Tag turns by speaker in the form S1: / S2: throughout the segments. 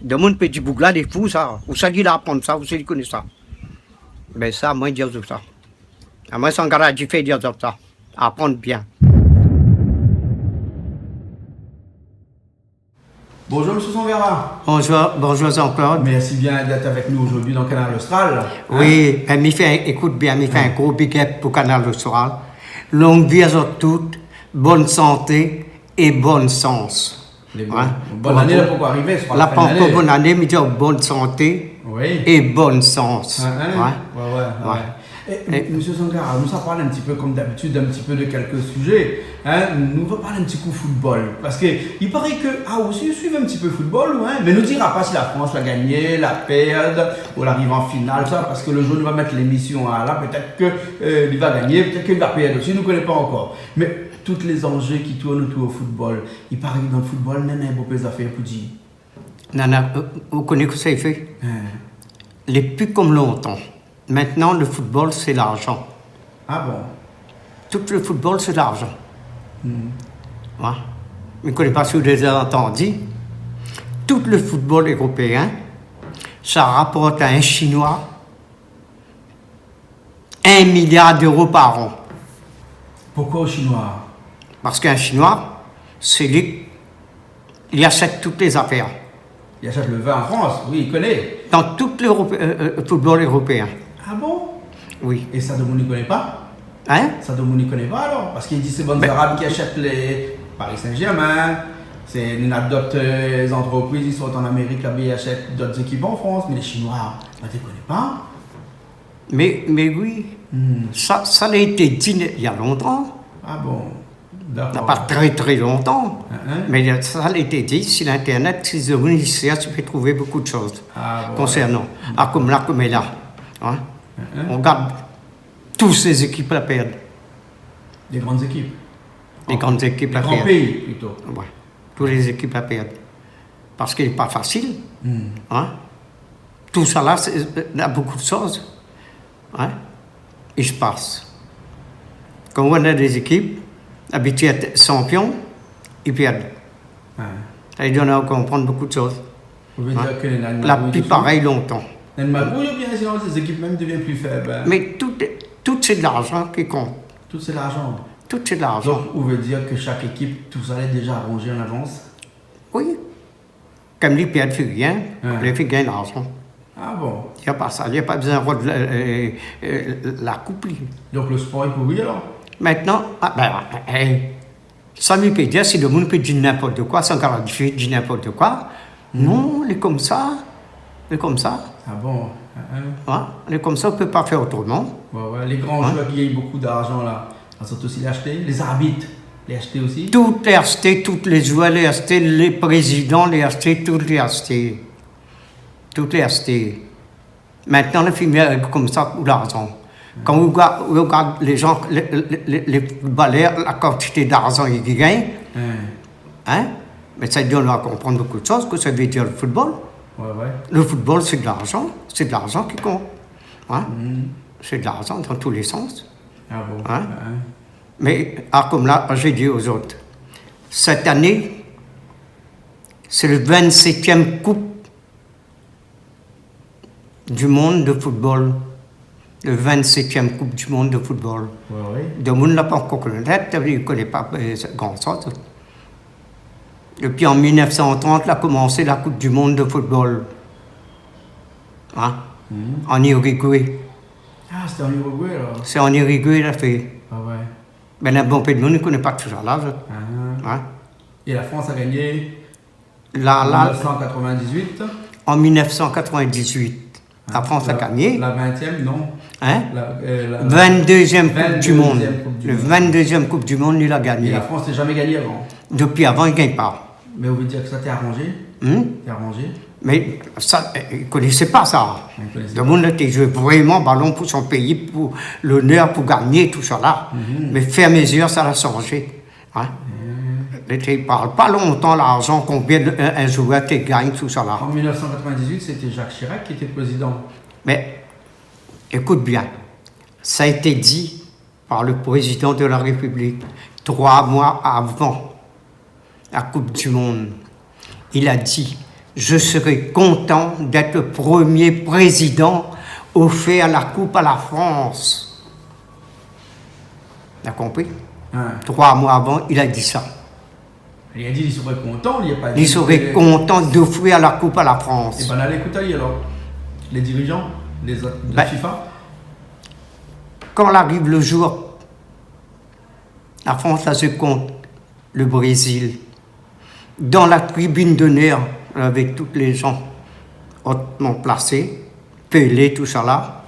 S1: De mon petit bougla, des fous, ça. Où ça dit d'apprendre ça, où ça dit connaît ça. Ben ça, moi, dire tout ça. À moi, sans garage, fait dire ça. Apprendre bien.
S2: Bonjour Monsieur Sangara.
S1: Bonjour Jean-Claude.
S2: Merci bien d'être avec nous aujourd'hui dans Canal Austral.
S1: Oui, écoute bien, il fait un gros big up pour Canal Austral. Longue vie à toutes, bonne santé et bon sens.
S2: Bonne année là pour arriver.
S1: La bonne année, mais dire bonne santé et bon sens.
S2: Monsieur Sangara, nous ça parle un petit peu comme d'habitude, un petit peu de quelques sujets. Nous va parler un petit coup football. Parce qu'il paraît que, aussi, suivez un petit peu football, mais ne dira pas si la France l'a gagné, la perd, ou l'arrive en finale, ça, parce que le jour où va mettre l'émission là, peut-être qu'il va gagner, peut-être qu'il va perdre aussi, nous ne connaissons pas encore. Mais tous les enjeux qui tournent autour au football, il paraît que dans le football, il y a beaucoup d'affaires pour dire.
S1: Nana, vous connaissez que ça fait les plus comme longtemps. Maintenant, le football, c'est l'argent.
S2: Ah bon?
S1: Tout le football, c'est l'argent. Je ne connais pas si vous avez entendu. Tout le football européen, ça rapporte à un Chinois 1 milliard d'euros par an.
S2: Pourquoi aux Chinois?
S1: Parce qu'un Chinois, il achète toutes les affaires.
S2: Il achète le vin en France, oui, il connaît.
S1: Dans tout le football européen.
S2: Ah bon?
S1: Oui.
S2: Et Sadomo ne connaît pas? Sadomo ne connaît pas alors? Parce qu'il dit c'est bonnes Arabes qui achètent les Paris Saint-Germain, c'est d'autres entreprises, ils sont en Amérique, là, ils achètent d'autres équipes en France, mais les Chinois, tu ne connais pas?
S1: Mais oui, ça a été dit il y a longtemps.
S2: Ah bon? D'accord.
S1: Pas très très longtemps, mais ça a été dit sur Internet, si vous venez ici, tu peux trouver beaucoup de choses concernant. Comme là, comme là. On regarde toutes ces équipes à perdre.
S2: Les grandes équipes?
S1: Les grandes équipes à perdre.
S2: Les grands pays, plutôt.
S1: Ouais. Toutes les équipes à perdre. Parce qu'il n'est pas facile. Tout ça là, il y a beaucoup de choses. Il se passe. Quand on a des équipes habituées à être champions, ils perdent. Ça lui donne à comprendre beaucoup de choses.
S2: Vous voulez dire que
S1: la plus pareil longtemps.
S2: Ou bien sinon les équipes même deviennent plus faibles.
S1: Mais tout c'est de l'argent qui compte.
S2: Tout c'est de l'argent.
S1: Tout c'est de l'argent.
S2: Donc, vous veut dire que chaque équipe, tout ça est déjà arrangé en avance?
S1: Oui. Comme les perdent fait rien, les fait gagner l'argent.
S2: Ah bon?
S1: Il n'y a pas ça, il n'y a pas besoin de la coupe.
S2: Donc le sport est pourri alors?
S1: Maintenant, ça me peut dire si le monde peut dire n'importe quoi, sans garantie dire n'importe quoi. Non, il est comme ça. Il est comme ça.
S2: Ah bon?
S1: Il est comme ça, on ne peut pas faire autrement.
S2: Les grands joueurs qui gagnent beaucoup d'argent là, ils sont aussi les achetés. Les arbitres, les achetés aussi?
S1: Tout est acheté, tous les joueurs les achetés, les présidents les achetés, tout les achetés. Tout est acheté. Maintenant, les films comme ça pour l'argent. Quand vous regardez les gens, les footballeurs, la quantité d'argent qu'ils gagnent, mais ça donne à comprendre beaucoup de choses, que ça veut dire le football. Le football, c'est de l'argent qui compte. C'est de l'argent dans tous les sens.
S2: Ah bon?
S1: Mais comme là, j'ai dit aux autres, cette année, c'est le 27e Coupe du monde de football. Le 27e Coupe du monde de football. Le monde n'a pas encore connu, il ne connaît pas grand-chose. Depuis en 1930, il a commencé la Coupe du monde de football. En Uruguay.
S2: Ah, c'était en Uruguay alors?
S1: C'est en Uruguay, il a fait. Mais un bon peu de monde ne connaît pas tout ça là.
S2: Et la France a gagné en 1998?
S1: En 1998. La France a gagné.
S2: La 20e, non?
S1: 22e Coupe du Monde. Le 22e Coupe du Monde, il a gagné.
S2: Et la France n'a jamais gagné avant?
S1: Depuis avant, il ne gagne pas.
S2: Mais vous voulez dire que ça t'est arrangé? T'es arrangé?
S1: Mais ça, il ne connaissait pas ça. Le monde était joué vraiment ballon pour son pays, pour l'honneur, pour gagner, tout ça là. Mais faire mesure, ça l'a changé. Il ne parle pas longtemps l'argent, combien un joueur te gagne, tout ça là.
S2: En 1998, c'était Jacques Chirac qui était président.
S1: Mais écoute bien, ça a été dit par le président de la République 3 mois avant la Coupe du Monde. Il a dit je serais content d'être le premier président offert la coupe à la France. T'as compris? 3 mois avant, il a dit ça.
S2: Il a dit qu'il serait content, il n'a pas dit.
S1: Il serait content d'offrir la coupe à la France.
S2: Et ben allez écouter alors. Les dirigeants, les autres de FIFA.
S1: Quand arrive le jour, la France a se contre le Brésil. Dans la tribune d'honneur, avec tous les gens hautement placés, Pelé, tout ça là,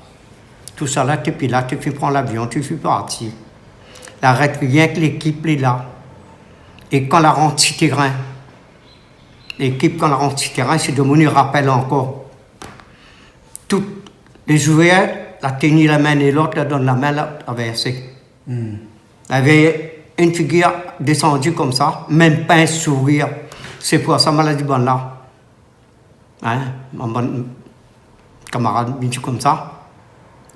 S1: tu es là, tu fais prendre l'avion, tu fais partir. Arrête rien que l'équipe est là. Et quand la rentre sur terrain, l'équipe, quand la rentre sur terrain, c'est de mon rappel encore. Tous les joueurs, la tenir la main et l'autre, la donne la main, la versée. Il y avait une figure descendue comme ça, même pas un sourire. C'est pour ça, maladie bonne là. Hein? Mon bon camarade me dit comme ça.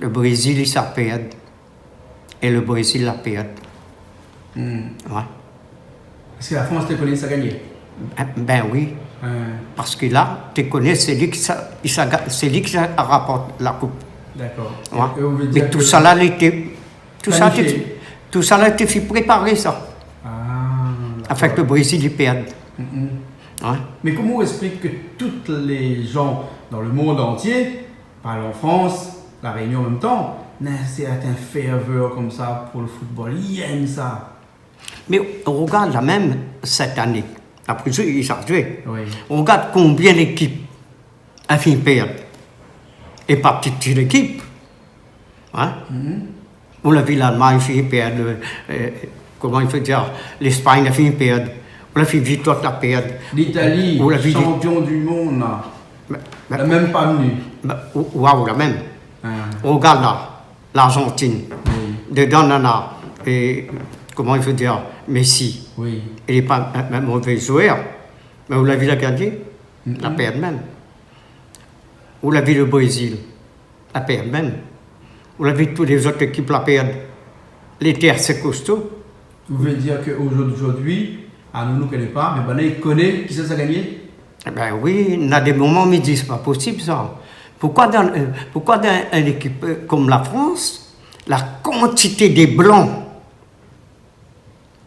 S1: Le Brésil, il s'est perdu. Et le Brésil l'a perdu. Ouais.
S2: Est-ce que la France te connaît, ça a gagné?
S1: Ben oui. Parce que là, tu connais, c'est lui qui rapporte la coupe.
S2: D'accord.
S1: Ouais. Mais tout ça là, tout ça là, tu fais préparer ça. Afin que le Brésil y perde. Ouais.
S2: Mais comment on explique que tous les gens dans le monde entier parlent en France, la Réunion en même temps, c'est un ferveur comme ça pour le football, ils aiment ça.
S1: Mais on regarde là même cette année, après ça, ils ont joué.
S2: Oui.
S1: On regarde combien d'équipes a fini perdre. Et pas petite équipe. Hein? On l'a vu l'Allemagne a fini perdre, comment il faut dire, l'Espagne a fini perdre. On l'a vu Victoire la perdre.
S2: L'Italie, champion du monde, elle n'a même pas venu.
S1: Waouh, la même. On regarde là, l'Argentine.
S2: Oui.
S1: Dedans, on a, comment il faut dire, Messi.
S2: Oui.
S1: Il n'est pas un mauvais joueur. Mais vous l'avez gardien, la perd même. Vous l'avez le Brésil, la perd même. Vous l'avez toutes les autres équipes la perdent. Les terres, c'est costaud.
S2: Vous voulez dire qu'aujourd'hui, nous ne connaît pas, mais il connaît qui ça a gagné?
S1: Ben oui, il y a des moments où ils disent c'est pas possible ça. Pourquoi dans une équipe comme la France, la quantité des blancs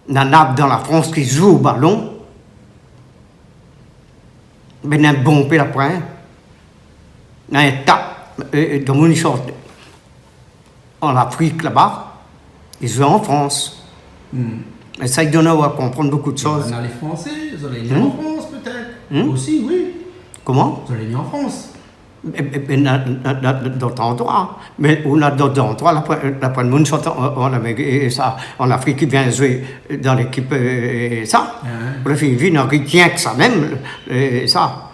S1: dans la France qui jouent au ballon, ben un bon peu après, un tas de mon sorte en Afrique là-bas, ils jouent en France. Et ça, il donne à comprendre beaucoup de choses.
S2: On a les Français, ils ont les mis en France peut-être. Aussi, oui.
S1: Comment?
S2: Ils ont les mis en France.
S1: D'autres endroits. Mais on a d'autres endroits. La pointe de monde en Afrique, il vient jouer dans l'équipe. Ça. Pour le film, il n'a rien que ça même. Ça.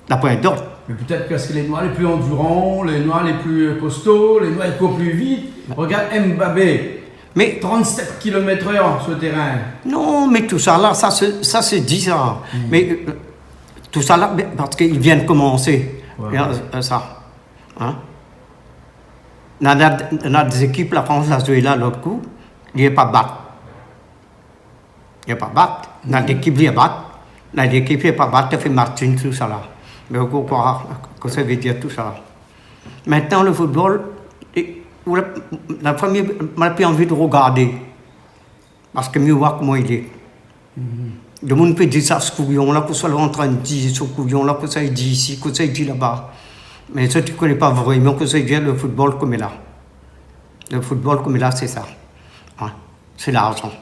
S1: La pointe d'autres.
S2: Mais peut-être parce que les Noirs les plus endurants, les Noirs les plus costauds, les Noirs qui courent plus vite. Regarde Mbappé. Mais 37 km/h sur le terrain. Non,
S1: mais tout ça là, ça se dit ça. Mais tout ça là, parce qu'ils viennent commencer. Ça. Hein? Dans des équipes, la France a joué là l'autre coup, il n'y a pas battre. Il n'y a pas battre. Dans l'équipe, il y a battre. Dans l'équipe, il n'y a pas battre, il fait Martin, tout ça là. Mais on peut croire que ça veut dire tout ça là. Maintenant, le football, la première, m'a plus envie de regarder. Parce que mieux voir comment il est. Le monde peut dire ça, ce couillon-là, que soit en train de dire ce couillon-là, que ça dit ici, que ça dit là-bas. Mais ça, tu ne connais pas vraiment que ça dit le football comme il est là. Le football comme il est là, c'est ça. Hein? C'est l'argent.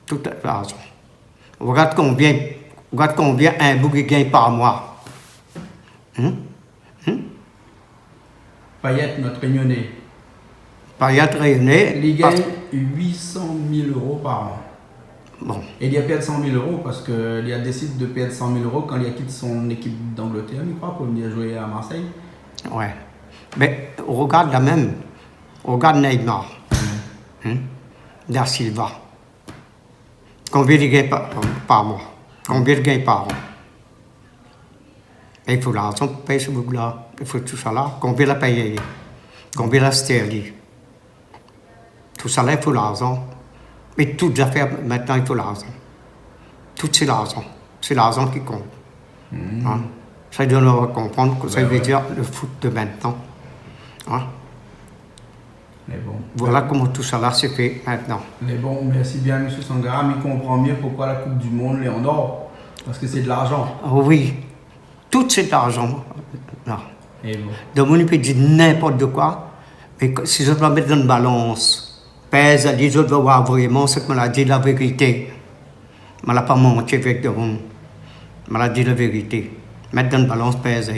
S1: Tout l'argent. Regarde combien un bouquet gagne par mois.
S2: Payet, notre réunionnais.
S1: Payet réunionnais.
S2: Il gagne 800 000 € par an.
S1: Bon.
S2: Et il y a perdu 100 000 € parce qu'il a décidé de perdre 100 000 € quand il a quitté son équipe d'Angleterre, je crois, pour venir jouer à Marseille.
S1: Ouais. Mais on regarde la même. On regarde Neymar. Da Silva. Combien il gagne par mois? Combien il gagne par an? Et il faut l'argent pour payer ce bout-là. Il faut tout ça là. Combien il a payé? Combien il a sterling? Tout ça là, il faut l'argent. Mais toutes les affaires, maintenant, il faut l'argent. Tout, c'est l'argent. C'est l'argent qui compte. Hein? Ça doit comprendre que ça veut dire le foot de maintenant. Hein?
S2: Mais bon.
S1: Voilà comment tout ça là se fait maintenant.
S2: Mais bon, merci bien, M. Sangara, mais il comprend mieux pourquoi la Coupe du Monde, Léon d'Or. Parce que c'est de l'argent.
S1: Oh oui, tout cet argent. Non.
S2: Et bon.
S1: Donc on peut dire n'importe quoi, mais si je dois mettre dans une balance, pèse, les autres doivent voir vraiment ce que m'a dit la vérité. Je n'ai pas menti avec le monde. Je m'a dit la vérité. Mettre dans une balance, pèse.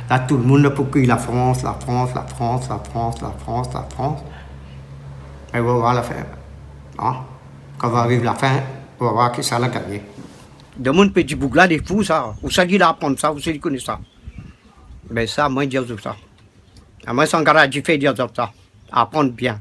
S1: Là, tout le monde pour que la France, la France, la France, la France, la France, la France. Et on va voir la fin. Hein? Quand va arriver la fin, on va voir qui ça l'a gagné. De mon petit bouc là, des fous, ça. Vous savez apprendre ça, vous savez connaître ça. Mais ça, moi, je dis ça. Moi, Sangara, j'ai fait dire ça. Apprendre bien.